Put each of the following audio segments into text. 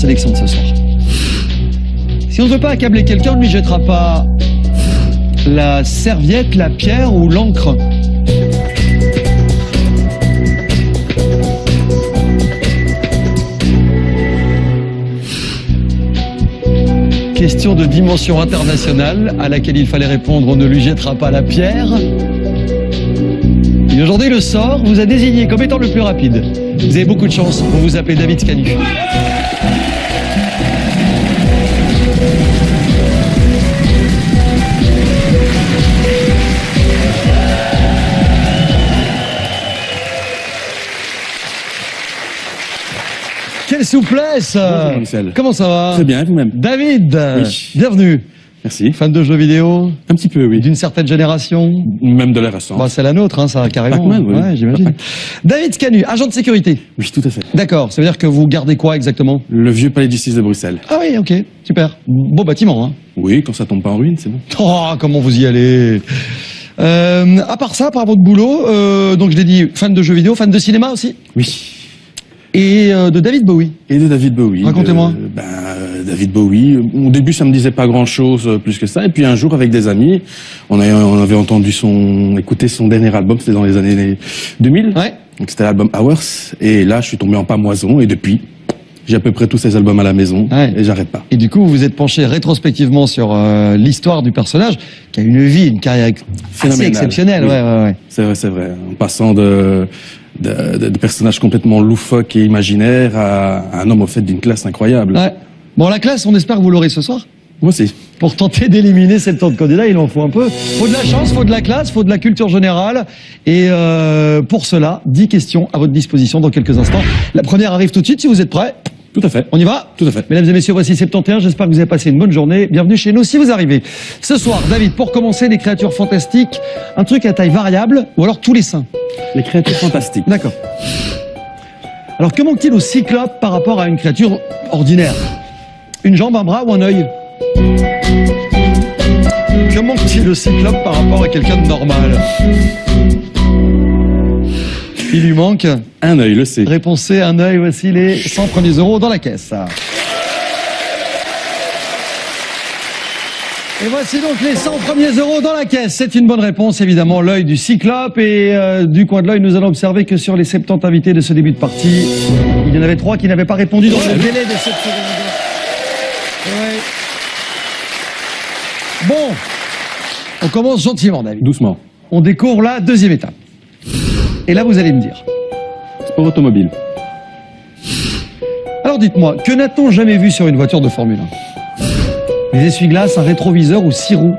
Sélection de ce soir. Si on ne veut pas accabler quelqu'un, on ne lui jettera pas la serviette, la pierre ou l'encre. Question de dimension internationale à laquelle il fallait répondre, on ne lui jettera pas la pierre. Et aujourd'hui, le sort vous a désigné comme étant le plus rapide. Vous avez beaucoup de chance, on vous appelle David Canu. Quelle souplesse! Bonjour, Michel. Comment ça va? Très bien, vous-même. David, Oui. bienvenue. Merci. Fan de jeux vidéo, Un petit peu, oui. d'une certaine génération. Même de l'air récent. Bah, c'est la nôtre, hein, ça, carrément. Pac-Man, oui. Ouais, j'imagine. David Canu, agent de sécurité. Oui, tout à fait. D'accord, ça veut dire que vous gardez quoi exactement? Le vieux palais de justice de Bruxelles. Ah oui, ok, super. Beau bâtiment, hein. Oui, quand ça tombe pas en ruine, c'est bon. Oh, comment vous y allez? À part ça, par votre boulot, donc je l'ai dit, fan de jeux vidéo, fan de cinéma aussi? Oui. Et de David Bowie. Et de David Bowie. Racontez-moi. David Bowie. Au début, ça me disait pas grand-chose plus que ça. Et puis un jour, avec des amis, on avait écouté son dernier album. C'était dans les années 2000. Ouais. Donc c'était l'album Hours. Et là, je suis tombé en pamoison. Et depuis, j'ai à peu près tous ses albums à la maison. Ouais. Et j'arrête pas. Et du coup, vous vous êtes penché rétrospectivement sur l'histoire du personnage, qui a une vie, une carrière assez Phénoménal. exceptionnelle. Oui. Ouais. C'est vrai, c'est vrai. En passant de personnages complètement loufoques et imaginaires à un homme au fait d'une classe incroyable. Ouais. Bon, la classe, on espère que vous l'aurez ce soir. Moi aussi. Pour tenter d'éliminer 70 candidats, il en faut un peu. Faut de la chance, faut de la classe, faut de la culture générale. Et pour cela, 10 questions à votre disposition dans quelques instants. La première arrive tout de suite, si vous êtes prêts. Tout à fait. On y va? Tout à fait. Mesdames et messieurs, voici 71. J'espère que vous avez passé une bonne journée. Bienvenue chez nous si vous arrivez. Ce soir, David, pour commencer, des créatures fantastiques, un truc à taille variable ou alors tous les seins. Les créatures fantastiques. D'accord. Alors, que manque-t-il au cyclope par rapport à une créature ordinaire? Une jambe, un bras ou un œil? Que manque-t-il au cyclope par rapport à quelqu'un de normal? Il lui manque. Un œil, le C. Réponse C, un œil. Voici les 100 premiers euros dans la caisse. Et voici donc les 100 premiers euros dans la caisse. C'est une bonne réponse, évidemment, l'œil du cyclope. Et du coin de l'œil, nous allons observer que sur les 70 invités de ce début de partie, il y en avait 3 qui n'avaient pas répondu dans le délai de 7 secondes. Ouais. Bon, on commence gentiment, David. Doucement. On découvre la deuxième étape. Et là, vous allez me dire. Sport automobile. Alors dites-moi, que n'a-t-on jamais vu sur une voiture de Formule 1? Des essuie-glaces, un rétroviseur ou 6 roues?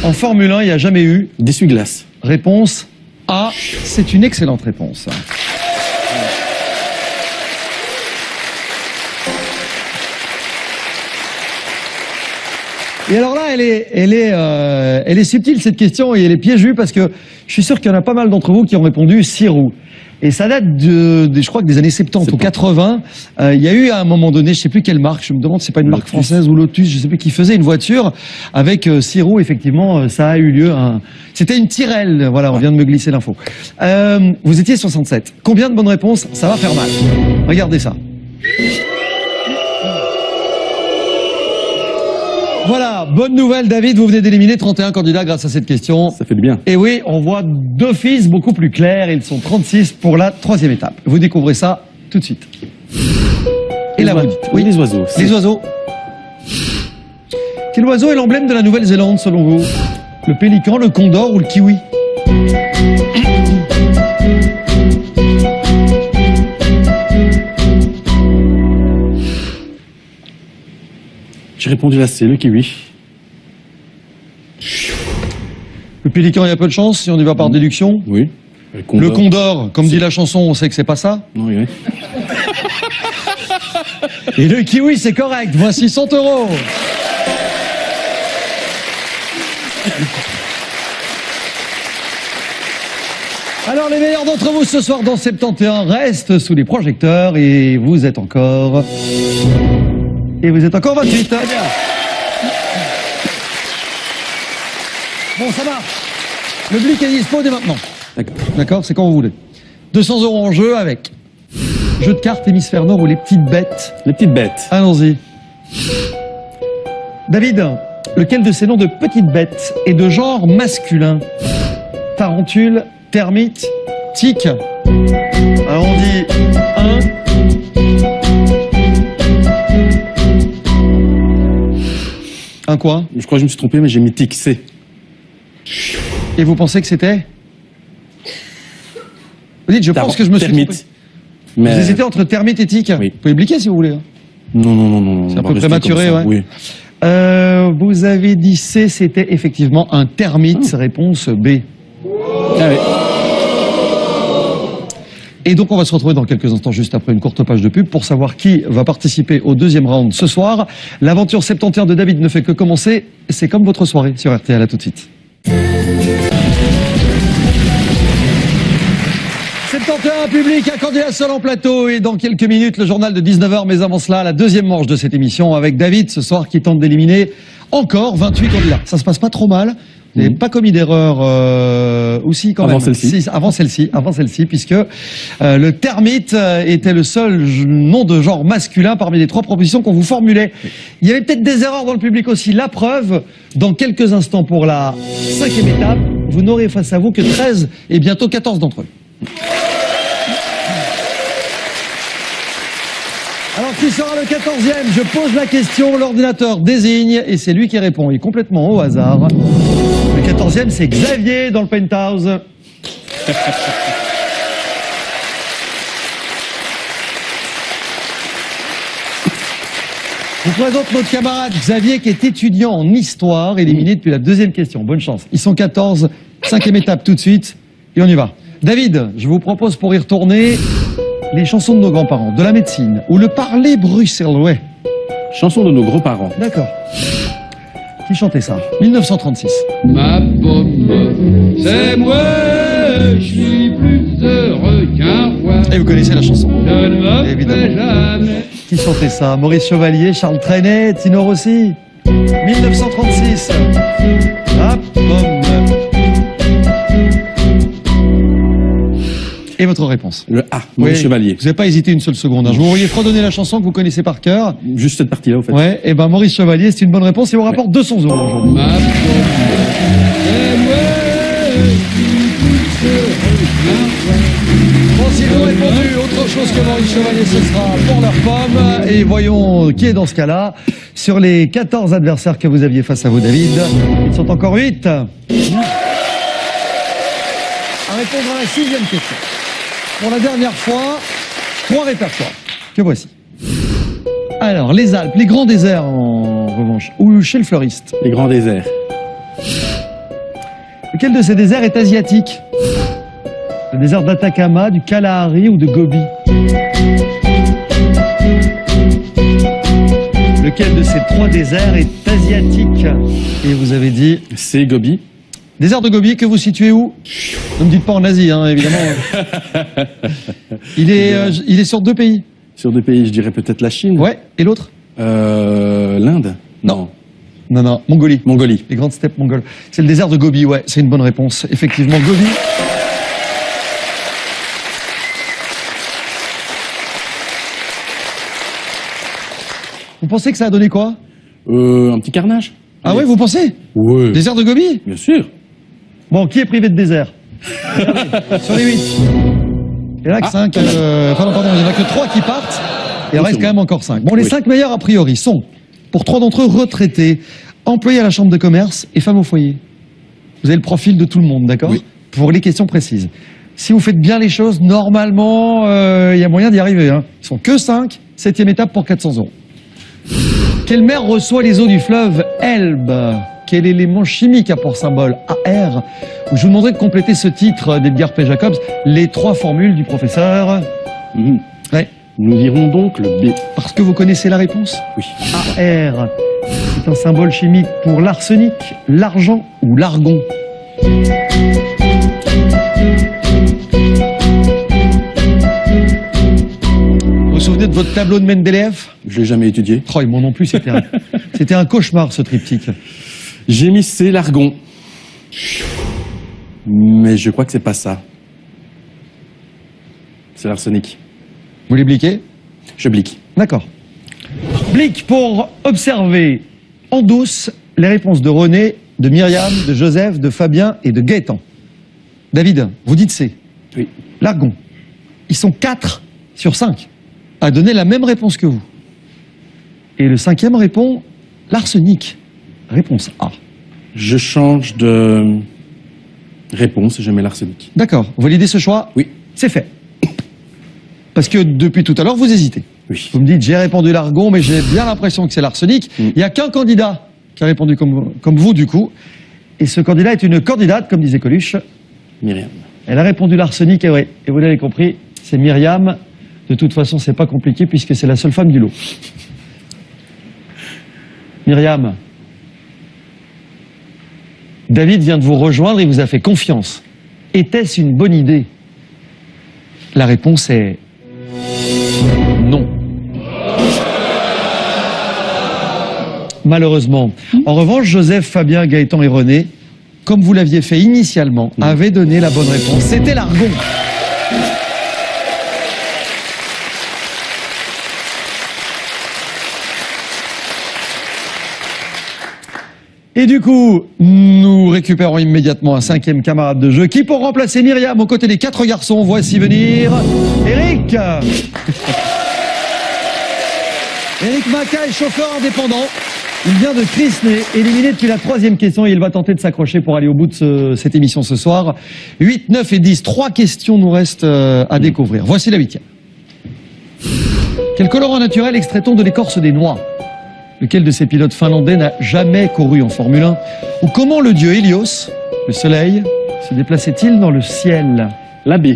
En Formule 1, il n'y a jamais eu. D'essuie-glace. Réponse A, c'est une excellente réponse. Et alors là, elle est subtile cette question et elle est piégée parce que je suis sûr qu'il y en a pas mal d'entre vous qui ont répondu 6 roues. Et ça date je crois que des années 70 ou 80. Il y a eu à un moment donné, je sais plus quelle marque, je me demande si c'est pas une marque française ou Lotus, je sais plus, qui faisait une voiture avec 6 roues. Effectivement, ça a eu lieu. C'était une Tyrrell. Voilà, on vient de me glisser l'info. Vous étiez 67. Combien de bonnes réponses? Ça va faire mal. Regardez ça. Voilà, bonne nouvelle David, vous venez d'éliminer 31 candidats grâce à cette question. Ça fait du bien. Et oui, on voit d'office beaucoup plus clair, ils sont 36 pour la troisième étape. Vous découvrez ça tout de suite. Et là vous dites. Oui, les oiseaux. Les oiseaux. Quel oiseau est l'emblème de la Nouvelle-Zélande selon vous? Le pélican, le condor ou le kiwi? J'ai répondu la C, le kiwi. Le pélican, il y a peu de chance si on y va par déduction. Oui. Le condor, comme dit la chanson, on sait que c'est pas ça. Oui, oui. Et le kiwi, c'est correct. Voici 100 euros. Alors, les meilleurs d'entre vous ce soir dans 71 restent sous les projecteurs et vous êtes encore 28. Très bien. Bon, ça marche. Le blic est dispo dès maintenant. D'accord, c'est quand vous voulez. 200 € en jeu avec jeu de cartes hémisphère nord ou les petites bêtes. Les petites bêtes. Allons-y. David, lequel de ces noms de petites bêtes est de genre masculin? Tarentule, termite, tique. Alors on dit 1. Un quoi? Je crois que je me suis trompé, mais j'ai mis tic, C. Et vous pensez que c'était? Vous dites, je pense que je me suis trompé. Termite. Mais... Vous hésitez entre termite et tique? Oui. Vous pouvez bliquer si vous voulez. Non. C'est un peu prématuré, ouais. Oui. Vous avez dit C, c'était effectivement un termite. Réponse B. Ah oui. Et donc on va se retrouver dans quelques instants, juste après une courte page de pub, pour savoir qui va participer au deuxième round ce soir. L'aventure 71 de David ne fait que commencer. C'est comme votre soirée sur RTL. À tout de suite. 71 public, un candidat seul en plateau, et dans quelques minutes le journal de 19h, mais avant cela la deuxième manche de cette émission avec David ce soir qui tente d'éliminer encore 28 candidats. Ça se passe pas trop mal, vous n'avez pas commis d'erreur aussi quand avant même. Celle-ci. Avant celle-ci, puisque le termite était le seul nom de genre masculin parmi les 3 propositions qu'on vous formulait. Il y avait peut-être des erreurs dans le public aussi. La preuve, dans quelques instants pour la 5e étape, vous n'aurez face à vous que 13 et bientôt 14 d'entre eux. Alors, qui sera le 14e? Je pose la question, l'ordinateur désigne, et c'est lui qui répond. Il est complètement au hasard. Le 14e, c'est Xavier dans le penthouse. Je vous présente notre camarade Xavier, qui est étudiant en histoire, éliminé depuis la 2e question. Bonne chance. Ils sont 14, 5e étape tout de suite, et on y va. David, je vous propose pour y retourner les chansons de nos grands-parents, de la médecine, ou le parler bruxellois. Chanson de nos grands-parents. D'accord. Qui chantait ça? 1936. Ma pomme, c'est moi, je suis plus heureux qu'un roi. Et vous connaissez la chanson? Je ne me fais Évidemment. jamais. Qui chantait ça? Maurice Chevalier, Charles Trenet, Tino Rossi. 1936. Ma pomme. Et votre réponse? Le A, Maurice Oui, Chevalier. Vous n'avez pas hésité une seule seconde. Hein. Je vous aurais redonné la chanson que vous connaissez par cœur. Juste cette partie-là, au fait. Ouais, et ben Maurice Chevalier, c'est une bonne réponse et on rapporte 200 € aujourd'hui. Ma pomme, c'est moi, je suis plus heureux qu'un roi. Bon, s'ils ont répondu autre chose que Maurice Chevalier, ce sera pour leur pomme. Et voyons qui est dans ce cas-là. Sur les 14 adversaires que vous aviez face à vous, David, ils sont encore 8. À répondre à la 6e question. Pour la dernière fois, 3 répertoires que voici. Alors, les Alpes, les grands déserts en revanche, ou chez le fleuriste. Les grands déserts. Lequel de ces déserts est asiatique? Le désert d'Atacama, du Kalahari ou de Gobi? Lequel de ces 3 déserts est asiatique? Et vous avez dit... C'est Gobi. Désert de Gobi, que vous situez où? Ne me dites pas en Asie, hein, évidemment. Il est sur 2 pays. Sur 2 pays, je dirais peut-être la Chine. Ouais, et l'autre? L'Inde. Non, Mongolie. Mongolie. Les grandes steppes mongoles. C'est le désert de Gobi, ouais, c'est une bonne réponse. Effectivement, Gobi. Vous pensez que ça a donné quoi? Un petit carnage. Ah ouais, vous pensez? Ouais. Désert de Gobi? Bien sûr. Bon, qui est privé de désert? Sur les 8. Il y en a que 5. Pardon, il y en a que 3 qui partent. Et il en reste quand même encore 5. Bon, les 5 meilleurs, a priori, sont, pour 3 d'entre eux, retraités, employés à la chambre de commerce et femmes au foyer. Vous avez le profil de tout le monde, d'accord? Oui. Pour les questions précises. Si vous faites bien les choses, normalement, il y a moyen d'y arriver. Hein. Ils sont que 5. 7e étape pour 400 €. Quelle mer reçoit les eaux du fleuve Elbe? Quel élément chimique a pour symbole AR? Je vous demanderai de compléter ce titre d'Edgar P. Jacobs, les 3 formules du professeur. Ouais. Nous dirons donc le B. Parce que vous connaissez la réponse? Oui. AR, c'est un symbole chimique pour l'arsenic, l'argent ou l'argon. Vous vous souvenez de votre tableau de Mendeleev? Je l'ai jamais étudié. Oh, et moi non plus, c'était un cauchemar ce triptyque. J'ai mis C, l'argon. Mais je crois que c'est pas ça. C'est l'arsenic. Vous voulez bliquer? Je blique. D'accord. Blique pour observer en douce les réponses de René, de Myriam, de Joseph, de Fabien et de Gaëtan. David, vous dites C. Oui. L'argon. Ils sont 4 sur 5 à donner la même réponse que vous. Et le 5e répond l'arsenic. Réponse A. Je change de réponse et je mets l'arsenic. D'accord. Vous validez ce choix? Oui. C'est fait. Parce que depuis tout à l'heure, vous hésitez. Oui. Vous me dites, j'ai répondu l'argon, mais j'ai bien l'impression que c'est l'arsenic. Il n'y a qu'un candidat qui a répondu comme vous, du coup. Et ce candidat est une candidate, comme disait Coluche. Myriam. Elle a répondu l'arsenic, et oui. Et vous l'avez compris, c'est Myriam. De toute façon, c'est pas compliqué, puisque c'est la seule femme du lot. Myriam, David vient de vous rejoindre et vous a fait confiance. Était-ce une bonne idée? La réponse est non. Malheureusement. En revanche, Joseph, Fabien, Gaëtan et René, comme vous l'aviez fait initialement, avaient donné la bonne réponse. C'était l'argon. Et du coup, nous récupérons immédiatement un 5e camarade de jeu qui, pour remplacer Myriam aux côtés des 4 garçons, voici venir Eric. Eric Maca est chauffeur indépendant. Il vient de Crisnay, éliminé depuis la 3e question et il va tenter de s'accrocher pour aller au bout de cette émission ce soir. 8, 9 et 10, 3 questions nous restent à découvrir. Voici la 8e. Quel colorant naturel extrait-on de l'écorce des noix? Lequel de ces pilotes finlandais n'a jamais couru en Formule 1? Ou comment le dieu Hélios, le soleil, se déplaçait-il dans le ciel? La B.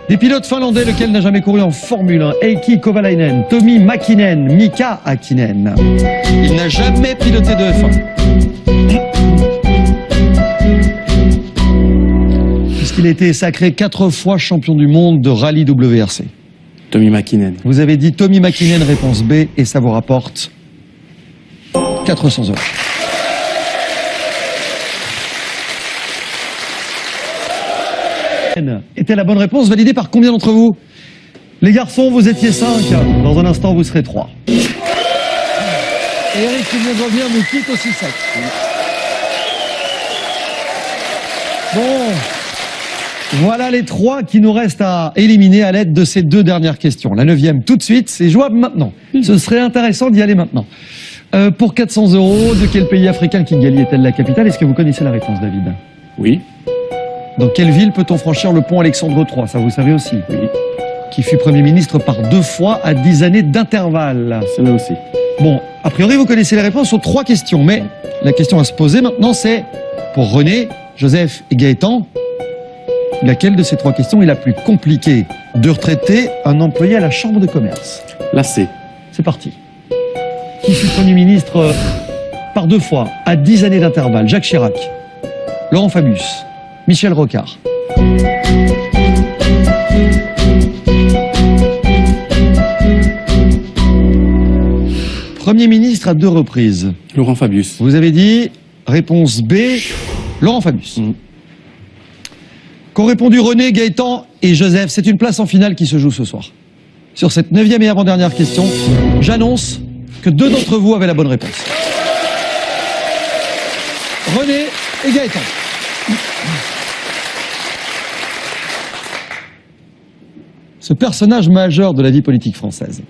Des pilotes finlandais, lequel n'a jamais couru en Formule 1? Heikki Kovalainen, Tommi Mäkinen, Mika Häkkinen. Il n'a jamais piloté de F1. Puisqu'il a été sacré 4 fois champion du monde de rallye WRC. Tommi Mäkinen. Vous avez dit Tommi Mäkinen, réponse B, et ça vous rapporte 400 €. Était la bonne réponse, validée par combien d'entre vous? Les garçons, vous étiez 5. Dans un instant, vous serez 3. Et Eric, qui vient de revenir, nous quitte aussi 7. Bon. Voilà les 3 qui nous restent à éliminer à l'aide de ces 2 dernières questions. La 9e tout de suite, c'est jouable maintenant. Ce serait intéressant d'y aller maintenant. Pour 400 €, de quel pays africain Kigali est-elle la capitale? Est-ce que vous connaissez la réponse, David? Oui. Dans quelle ville peut-on franchir le pont Alexandre III? Ça, vous savez aussi. Oui. Qui fut Premier ministre par 2 fois à 10 années d'intervalle. Celle-là aussi. Bon, a priori, vous connaissez les réponses aux 3 questions. Mais la question à se poser maintenant, c'est pour René, Joseph et Gaëtan, laquelle de ces 3 questions est la plus compliquée de retraiter un employé à la chambre de commerce? La C. C'est parti. Qui fut Premier ministre par 2 fois à 10 années d'intervalle? Jacques Chirac, Laurent Fabius, Michel Rocard. Premier ministre à 2 reprises. Laurent Fabius. Vous avez dit réponse B, Laurent Fabius. Qu'ont répondu René, Gaëtan et Joseph? C'est une place en finale qui se joue ce soir. Sur cette 9e et avant-dernière question, j'annonce que 2 d'entre vous avaient la bonne réponse. René et Gaëtan. Ce personnage majeur de la vie politique française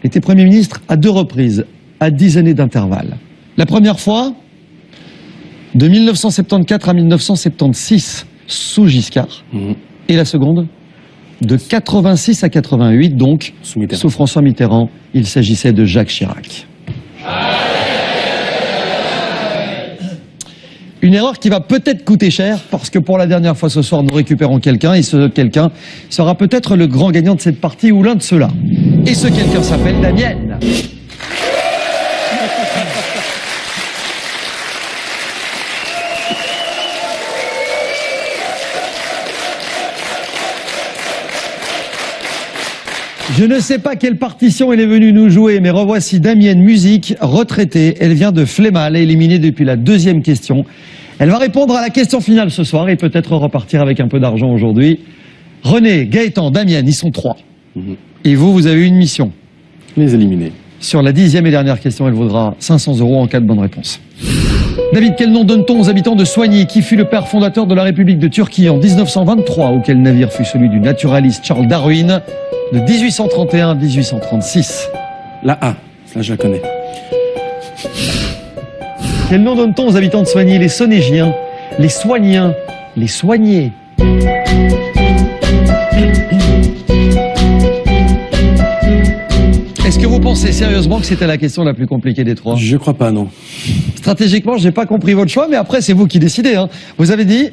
était Premier ministre à 2 reprises, à 10 années d'intervalle. La première fois, de 1974 à 1976, sous Giscard. Et la seconde, de 86 à 88, donc, sous François Mitterrand. Il s'agissait de Jacques Chirac. Une erreur qui va peut-être coûter cher, parce que pour la dernière fois ce soir, nous récupérons quelqu'un, et ce quelqu'un sera peut-être le grand gagnant de cette partie, ou l'un de ceux-là. Et ce quelqu'un s'appelle Damien. Je ne sais pas quelle partition elle est venue nous jouer, mais revoici Damienne Musique, retraitée. Elle vient de Flémal, éliminée depuis la 2e question. Elle va répondre à la question finale ce soir et peut-être repartir avec un peu d'argent aujourd'hui. René, Gaëtan, Damienne, ils sont 3. Et vous avez eu une mission. Les éliminer. Sur la 10e et dernière question, elle vaudra 500 € en cas de bonne réponse. David, quel nom donne-t-on aux habitants de Soigny, qui fut le père fondateur de la République de Turquie en 1923, ou quel navire fut celui du naturaliste Charles Darwin de 1831 à 1836? La A, ça je la connais. Quel nom donne-t-on aux habitants de Soigny? Les Sonégiens, les Soigniens, les Soignés. Est-ce que vous pensez sérieusement que c'était la question la plus compliquée des 3? Je crois pas, non. Stratégiquement, j'ai pas compris votre choix, mais après, c'est vous qui décidez. Hein. Vous avez dit